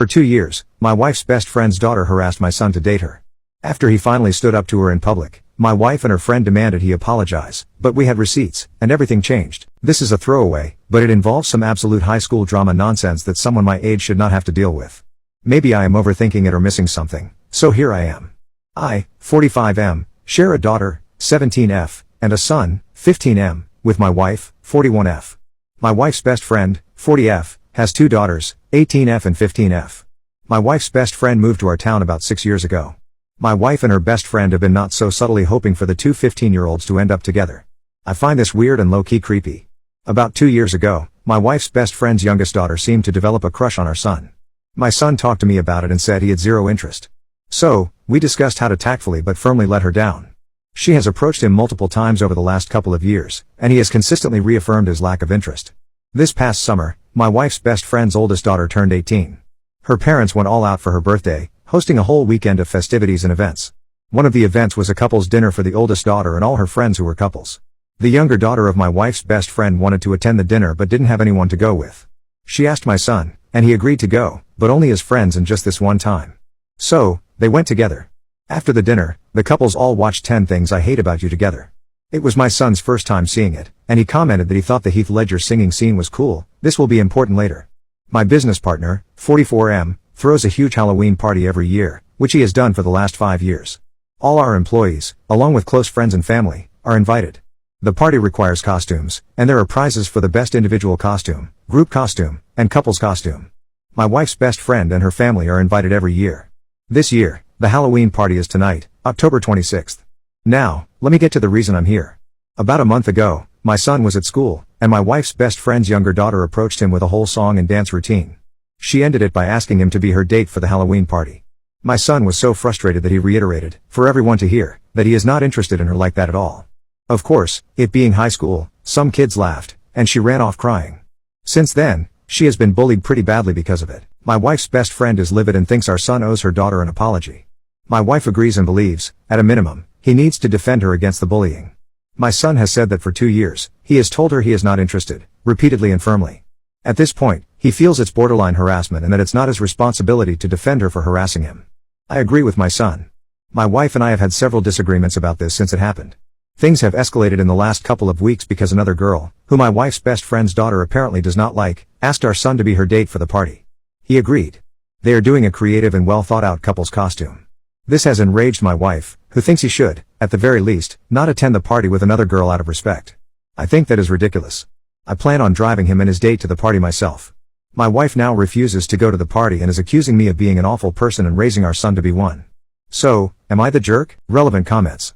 For 2 years, my wife's best friend's daughter harassed my son to date her. After he finally stood up to her in public, my wife and her friend demanded he apologize, but we had receipts, and everything changed. This is a throwaway, but it involves some absolute high school drama nonsense that someone my age should not have to deal with. Maybe I am overthinking it or missing something, so here I am. I, 45M, share a daughter, 17F, and a son, 15M, with my wife, 41F. My wife's best friend, 40F, has 2 daughters, 18F and 15F. My wife's best friend moved to our town about 6 years ago. My wife and her best friend have been not so subtly hoping for the 2 15-year-olds to end up together. I find this weird and low-key creepy. About 2 years ago, my wife's best friend's youngest daughter seemed to develop a crush on our son. My son talked to me about it and said he had zero interest. So, we discussed how to tactfully but firmly let her down. She has approached him multiple times over the last couple of years, and he has consistently reaffirmed his lack of interest. This past summer, my wife's best friend's oldest daughter turned 18. Her parents went all out for her birthday, hosting a whole weekend of festivities and events. One of the events was a couple's dinner for the oldest daughter and all her friends who were couples. The younger daughter of my wife's best friend wanted to attend the dinner but didn't have anyone to go with. She asked my son, and he agreed to go, but only as friends and just this one time. So, they went together. After the dinner, the couples all watched 10 Things I Hate About You together. It was my son's first time seeing it, and he commented that he thought the Heath Ledger singing scene was cool. This will be important later. My business partner, 44M, throws a huge Halloween party every year, which he has done for the last 5 years. All our employees, along with close friends and family, are invited. The party requires costumes, and there are prizes for the best individual costume, group costume, and couple's costume. My wife's best friend and her family are invited every year. This year, the Halloween party is tonight, October 26th. Now, let me get to the reason I'm here. About a month ago, my son was at school, and my wife's best friend's younger daughter approached him with a whole song and dance routine. She ended it by asking him to be her date for the Halloween party. My son was so frustrated that he reiterated, for everyone to hear, that he is not interested in her like that at all. Of course, it being high school, some kids laughed, and she ran off crying. Since then, she has been bullied pretty badly because of it. My wife's best friend is livid and thinks our son owes her daughter an apology. My wife agrees and believes, at a minimum, he needs to defend her against the bullying. My son has said that for 2 years, he has told her he is not interested, repeatedly and firmly. At this point, he feels it's borderline harassment and that it's not his responsibility to defend her for harassing him. I agree with my son. My wife and I have had several disagreements about this since it happened. Things have escalated in the last couple of weeks because another girl, who my wife's best friend's daughter apparently does not like, asked our son to be her date for the party. He agreed. They are doing a creative and well thought out couple's costume. This has enraged my wife, who thinks he should, at the very least, not attend the party with another girl out of respect. I think that is ridiculous. I plan on driving him and his date to the party myself. My wife now refuses to go to the party and is accusing me of being an awful person and raising our son to be one. So, am I the jerk? Relevant comments.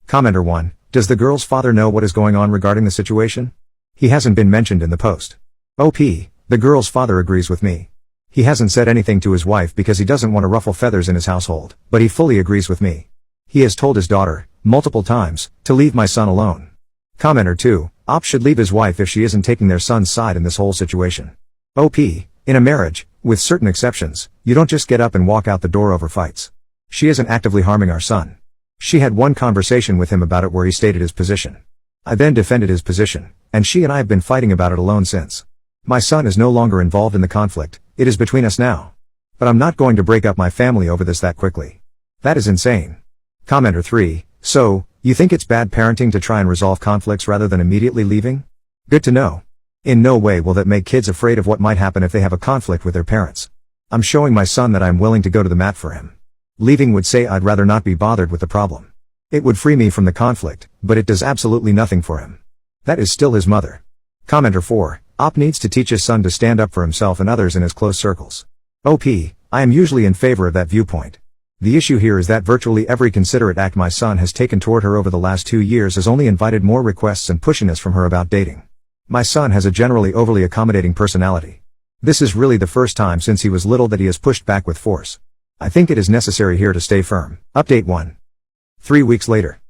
Commenter 1, does the girl's father know what is going on regarding the situation? He hasn't been mentioned in the post. OP, the girl's father agrees with me. He hasn't said anything to his wife because he doesn't want to ruffle feathers in his household, but he fully agrees with me. He has told his daughter, multiple times, to leave my son alone. Commenter 2, OP should leave his wife if she isn't taking their son's side in this whole situation. OP, in a marriage, with certain exceptions, you don't just get up and walk out the door over fights. She isn't actively harming our son. She had one conversation with him about it where he stated his position. I then defended his position, and she and I have been fighting about it alone since. My son is no longer involved in the conflict, it is between us now. But I'm not going to break up my family over this that quickly. That is insane. Commenter 3, so, you think it's bad parenting to try and resolve conflicts rather than immediately leaving? Good to know. In no way will that make kids afraid of what might happen if they have a conflict with their parents. I'm showing my son that I'm willing to go to the mat for him. Leaving would say I'd rather not be bothered with the problem. It would free me from the conflict, but it does absolutely nothing for him. That is still his mother. Commenter 4, OP needs to teach his son to stand up for himself and others in his close circles. OP, I am usually in favor of that viewpoint. The issue here is that virtually every considerate act my son has taken toward her over the last 2 years has only invited more requests and pushiness from her about dating. My son has a generally overly accommodating personality. This is really the first time since he was little that he has pushed back with force. I think it is necessary here to stay firm. Update 1. 3 weeks later.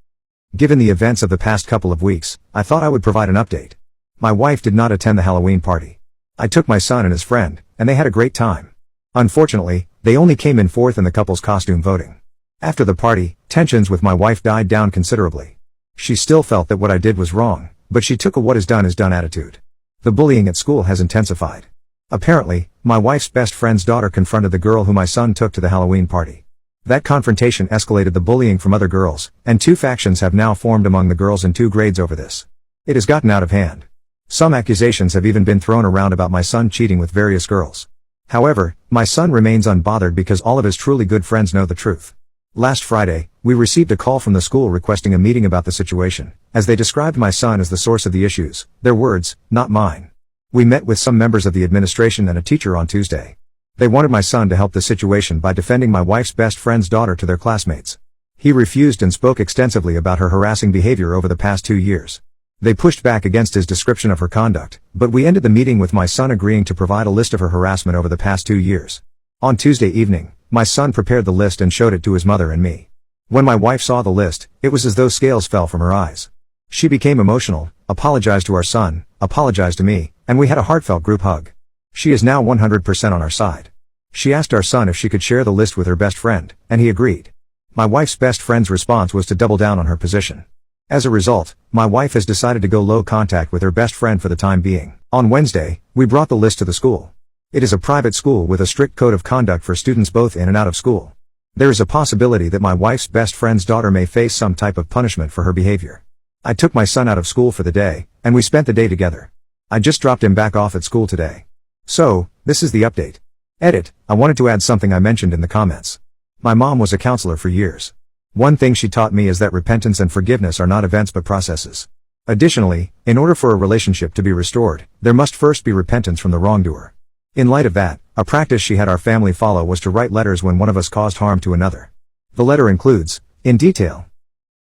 Given the events of the past couple of weeks, I thought I would provide an update. My wife did not attend the Halloween party. I took my son and his friend, and they had a great time. Unfortunately, they only came in fourth in the couple's costume voting. After the party, tensions with my wife died down considerably. She still felt that what I did was wrong, but she took a what is done attitude. The bullying at school has intensified. Apparently, my wife's best friend's daughter confronted the girl who my son took to the Halloween party. That confrontation escalated the bullying from other girls, and two factions have now formed among the girls in 2 grades over this. It has gotten out of hand. Some accusations have even been thrown around about my son cheating with various girls. However, my son remains unbothered because all of his truly good friends know the truth. Last Friday, we received a call from the school requesting a meeting about the situation, as they described my son as the source of the issues, their words, not mine. We met with some members of the administration and a teacher on Tuesday. They wanted my son to help the situation by defending my wife's best friend's daughter to their classmates. He refused and spoke extensively about her harassing behavior over the past 2 years. They pushed back against his description of her conduct, but we ended the meeting with my son agreeing to provide a list of her harassment over the past 2 years. On Tuesday evening, my son prepared the list and showed it to his mother and me. When my wife saw the list, it was as though scales fell from her eyes. She became emotional, apologized to our son, apologized to me, and we had a heartfelt group hug. She is now 100% on our side. She asked our son if she could share the list with her best friend, and he agreed. My wife's best friend's response was to double down on her position. As a result, my wife has decided to go low contact with her best friend for the time being. On Wednesday, we brought the list to the school. It is a private school with a strict code of conduct for students both in and out of school. There is a possibility that my wife's best friend's daughter may face some type of punishment for her behavior. I took my son out of school for the day, and we spent the day together. I just dropped him back off at school today. So, this is the update. Edit, I wanted to add something I mentioned in the comments. My mom was a counselor for years. One thing she taught me is that repentance and forgiveness are not events but processes. Additionally, in order for a relationship to be restored, there must first be repentance from the wrongdoer. In light of that, a practice she had our family follow was to write letters when one of us caused harm to another. The letter includes, in detail,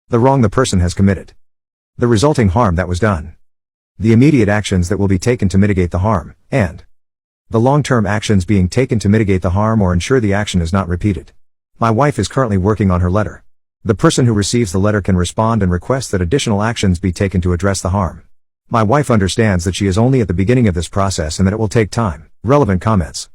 the wrong the person has committed, the resulting harm that was done, the immediate actions that will be taken to mitigate the harm, and the long-term actions being taken to mitigate the harm or ensure the action is not repeated. My wife is currently working on her letter. The person who receives the letter can respond and request that additional actions be taken to address the harm. My wife understands that she is only at the beginning of this process and that it will take time. Relevant comments.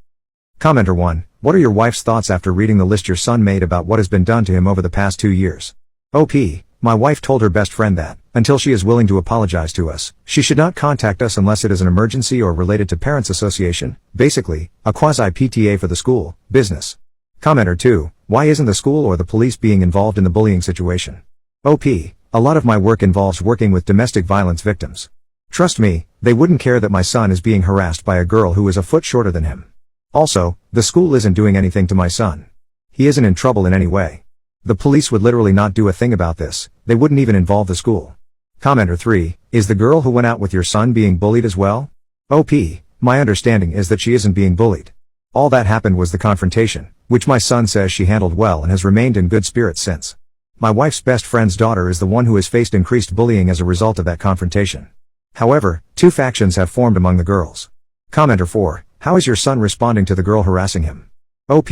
Commenter 1. What are your wife's thoughts after reading the list your son made about what has been done to him over the past 2 years? OP. My wife told her best friend that, until she is willing to apologize to us, she should not contact us unless it is an emergency or related to Parents Association, basically, a quasi-PTA for the school, business. Commenter 2. Why isn't the school or the police being involved in the bullying situation? OP. A lot of my work involves working with domestic violence victims. Trust me, they wouldn't care that my son is being harassed by a girl who is a foot shorter than him. Also, the school isn't doing anything to my son. He isn't in trouble in any way. The police would literally not do a thing about this, they wouldn't even involve the school. Commenter 3. Is the girl who went out with your son being bullied as well? OP. My understanding is that she isn't being bullied. All that happened was the confrontation, which my son says she handled well and has remained in good spirits since. My wife's best friend's daughter is the one who has faced increased bullying as a result of that confrontation. However, 2 factions have formed among the girls. Commenter 4. How is your son responding to the girl harassing him? OP.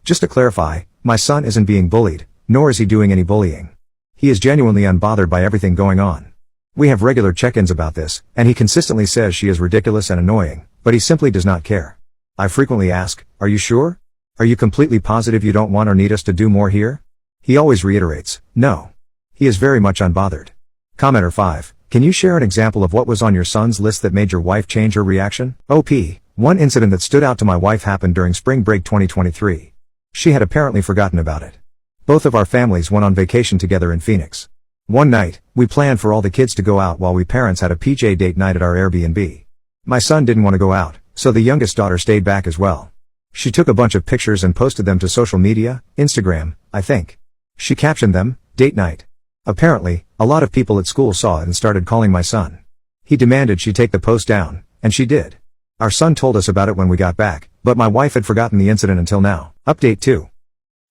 Just to clarify, my son isn't being bullied, nor is he doing any bullying. He is genuinely unbothered by everything going on. We have regular check-ins about this, and he consistently says she is ridiculous and annoying, but he simply does not care. I frequently ask, are you sure? Are you completely positive you don't want or need us to do more here? He always reiterates, no. He is very much unbothered. Commenter 5. Can you share an example of what was on your son's list that made your wife change her reaction? OP. One incident that stood out to my wife happened during spring break 2023. She had apparently forgotten about it. Both of our families went on vacation together in Phoenix. One night, we planned for all the kids to go out while we parents had a PJ date night at our Airbnb. My son didn't want to go out, so the youngest daughter stayed back as well. She took a bunch of pictures and posted them to social media, Instagram, I think. She captioned them, date night. Apparently, a lot of people at school saw it and started calling my son. He demanded she take the post down, and she did. Our son told us about it when we got back, but my wife had forgotten the incident until now. Update 2.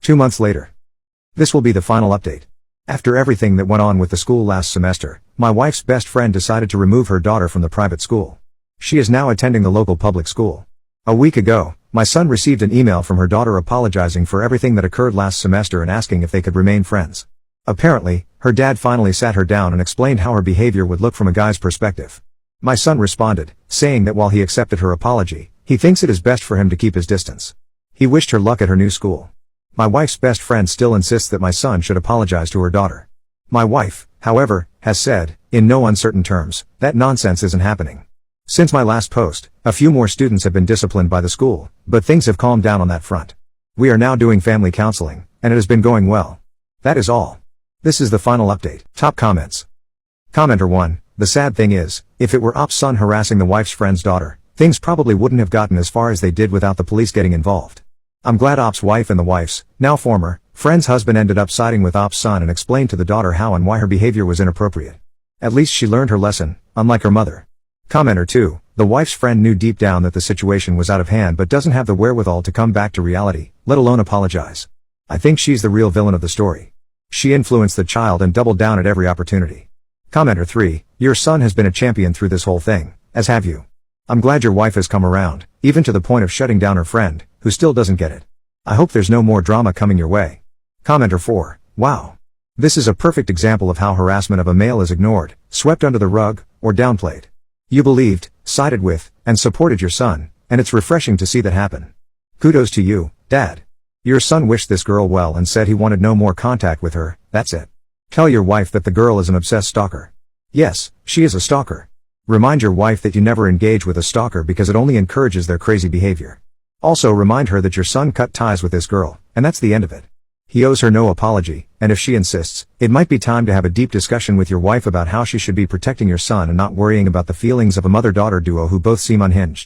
2 months later. This will be the final update. After everything that went on with the school last semester, my wife's best friend decided to remove her daughter from the private school. She is now attending the local public school. A week ago, my son received an email from her daughter apologizing for everything that occurred last semester and asking if they could remain friends. Apparently, her dad finally sat her down and explained how her behavior would look from a guy's perspective. My son responded, saying that while he accepted her apology, he thinks it is best for him to keep his distance. He wished her luck at her new school. My wife's best friend still insists that my son should apologize to her daughter. My wife, however, has said, in no uncertain terms, that nonsense isn't happening. Since my last post, a few more students have been disciplined by the school, but things have calmed down on that front. We are now doing family counseling, and it has been going well. That is all. This is the final update. Top comments. Commenter 1, the sad thing is, if it were Op's son harassing the wife's friend's daughter, things probably wouldn't have gotten as far as they did without the police getting involved. I'm glad Op's wife and the wife's, now former, friend's husband ended up siding with Op's son and explained to the daughter how and why her behavior was inappropriate. At least she learned her lesson, unlike her mother. Commenter 2, the wife's friend knew deep down that the situation was out of hand but doesn't have the wherewithal to come back to reality, let alone apologize. I think she's the real villain of the story. She influenced the child and doubled down at every opportunity. Commenter 3, your son has been a champion through this whole thing, as have you. I'm glad your wife has come around, even to the point of shutting down her friend, who still doesn't get it. I hope there's no more drama coming your way. Commenter 4, wow. This is a perfect example of how harassment of a male is ignored, swept under the rug, or downplayed. You believed, sided with, and supported your son, and it's refreshing to see that happen. Kudos to you, Dad. Your son wished this girl well and said he wanted no more contact with her, that's it. Tell your wife that the girl is an obsessed stalker. Yes, she is a stalker. Remind your wife that you never engage with a stalker because it only encourages their crazy behavior. Also remind her that your son cut ties with this girl, and that's the end of it. He owes her no apology, and if she insists, it might be time to have a deep discussion with your wife about how she should be protecting your son and not worrying about the feelings of a mother-daughter duo who both seem unhinged.